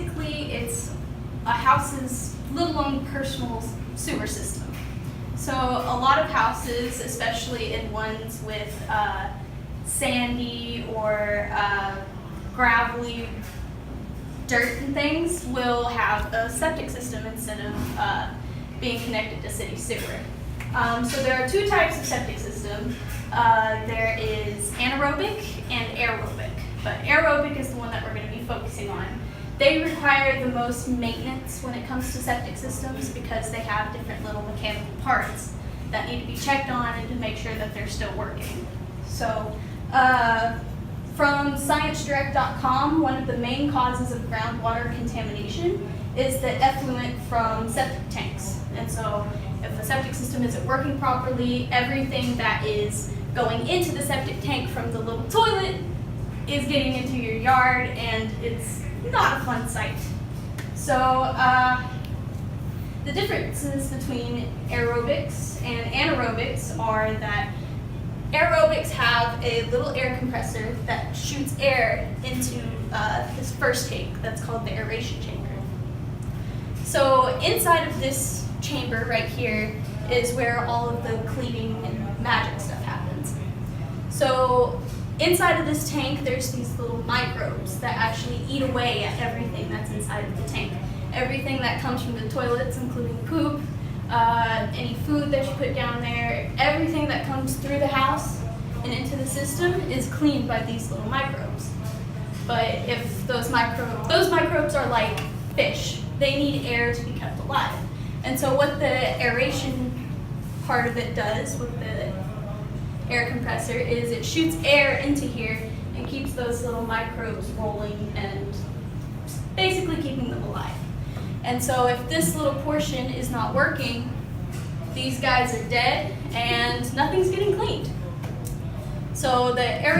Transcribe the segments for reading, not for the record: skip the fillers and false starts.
basically it's a house's little own personal sewer system. So a lot of houses, especially in ones with sandy or gravelly dirt and things, will have a septic system instead of being connected to city sewer. So there are two types of septic system. There is anaerobic and aerobic, but aerobic is the one that we're going to be focusing on. They require the most maintenance when it comes to septic systems because they have different little mechanical parts that need to be checked on and to make sure that they're still working. So from ScienceDirect.com, one of the main causes of groundwater contamination is the effluent from septic tanks. And so if the septic system isn't working properly, everything that is going into the septic tank from the little toilet is getting into your yard, and it's not a fun sight. So the differences between aerobics and anaerobics are that aerobics have a little air compressor that shoots air into this first tank that's called the aeration chamber. So inside of this chamber right here is where all of the cleaning and magic stuff happens. So inside of this tank, there's these little microbes that actually eat away at everything that's inside of the tank. Everything that comes from the toilets, including poop, any food that you put down there, everything that comes through the house and into the system is cleaned by these little microbes. But if those microbes are like fish, they need air to be kept alive. And so what the aeration part of it does with the air compressor is it shoots air into here and keeps those little microbes rolling and basically keeping them alive. And so if this little portion is not working, these guys are dead and nothing's getting cleaned. So the air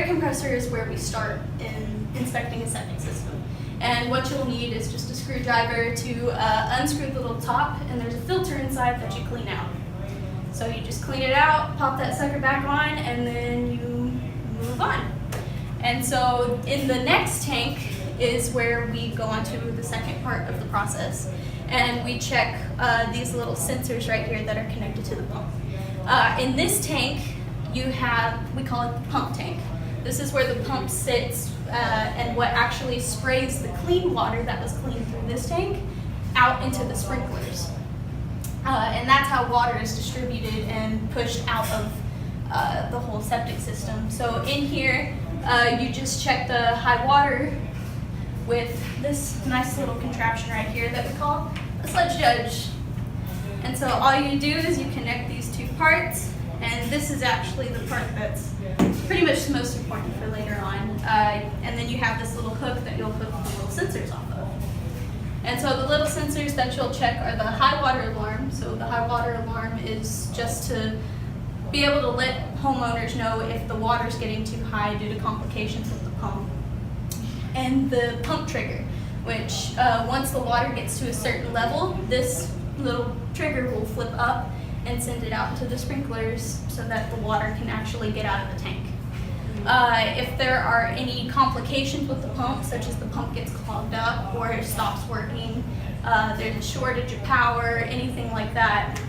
compressor is where we start in inspecting a septic system. And what you'll need is just a screwdriver to unscrew the little top, and there's a filter inside that you clean out. So you just clean it out, pop that sucker back on, and then you move on. And so in the next tank is where we go on to the second part of the process, and we check these little sensors right here that are connected to the pump. In this tank, we call it the pump tank. This is where the pump sits and what actually sprays the clean water that was cleaned through this tank out into the sprinklers. And that's how water is distributed and pushed out of the whole septic system. So in here, you just check the high water with this nice little contraption right here that we call a sludge judge. And so all you do is you connect these two parts, and this is actually the part that's pretty much the most important for later on. And then you have this little hook that you'll hook the little sensors off of. And so the little sensors that you'll check are the high water alarm. So the high water alarm is just to be able to let homeowners know if the water's getting too high due to complications with the pump. And the pump trigger, which once the water gets to a certain level, this little trigger will flip up and send it out to the sprinklers so that the water can actually get out of the tank. If there are any complications with the pump, such as the pump gets clogged up or it stops working, there's a shortage of power, anything like that,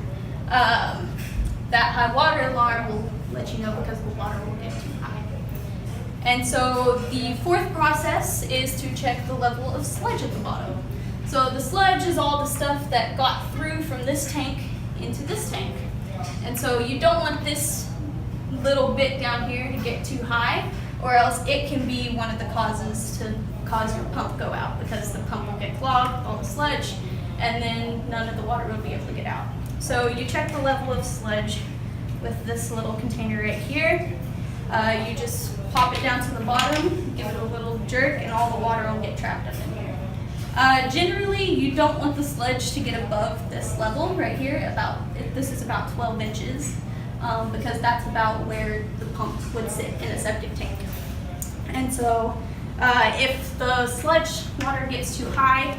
that high water alarm will let you know because the water will get too high. And so the fourth process is to check the level of sludge at the bottom. So the sludge is all the stuff that got through from this tank into this tank. And so you don't want this little bit down here to get too high, or else it can be one of the causes to cause your pump go out, because the pump will get clogged with all the sludge and then none of the water will be able to get out. So you check the level of sludge with this little container right here. You just pop it down to the bottom, give it a little jerk, and all the water will get trapped up in here. Generally, you don't want the sludge to get above this level right here. This is about 12 inches, because that's about where the pump would sit in a septic tank. And so if the sludge water gets too high,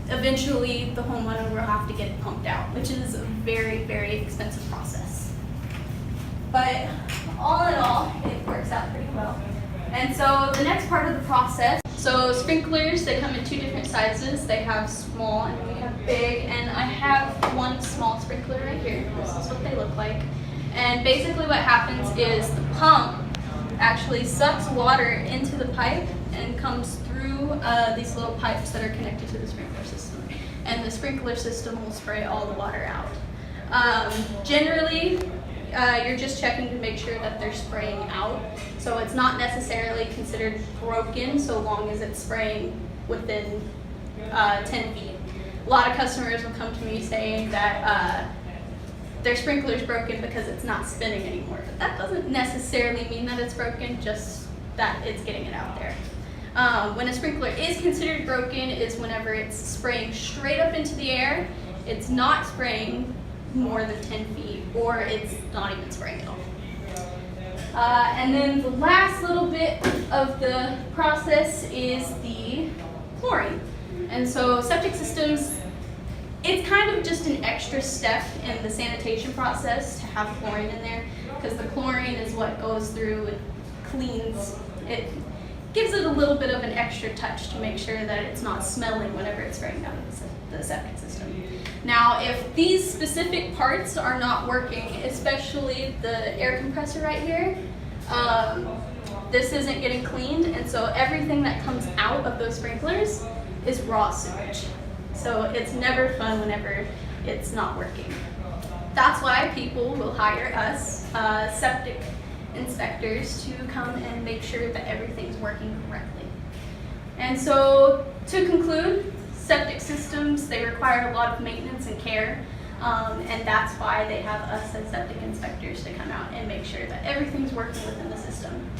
eventually the homeowner will have to get it pumped out, which is a very, very expensive process. But all in all, it works out pretty well. And so the next part of the process, So sprinklers, they come in two different sizes. They have small and we have big, and I have one small sprinkler right here. This is what they look like. And basically what happens is the pump actually sucks water into the pipe and comes through these little pipes that are connected to the sprinkler system. And the sprinkler system will spray all the water out. Generally, you're just checking to make sure that they're spraying out. So it's not necessarily considered broken so long as it's spraying within 10 feet. A lot of customers will come to me saying that their sprinkler's broken because it's not spinning anymore. But that doesn't necessarily mean that it's broken, just that it's getting it out there. When a sprinkler is considered broken is whenever it's spraying straight up into the air, it's not spraying more than 10 feet, or it's not even spraying at all. And then the last little bit of the process is the chlorine. And so septic systems, it's kind of just an extra step in the sanitation process to have chlorine in there, because the chlorine is what goes through and cleans it, gives it a little bit of an extra touch to make sure that it's not smelling whenever it's spraying down the septic system. Now, if these specific parts are not working, especially the air compressor right here, this isn't getting cleaned, and so everything that comes out of those sprinklers is raw sewage. So it's never fun whenever it's not working. That's why people will hire us, septic inspectors, to come and make sure that everything's working correctly. And so, to conclude, septic systems, they require a lot of maintenance and care, and that's why they have us as septic inspectors to come out and make sure that everything's working within the system.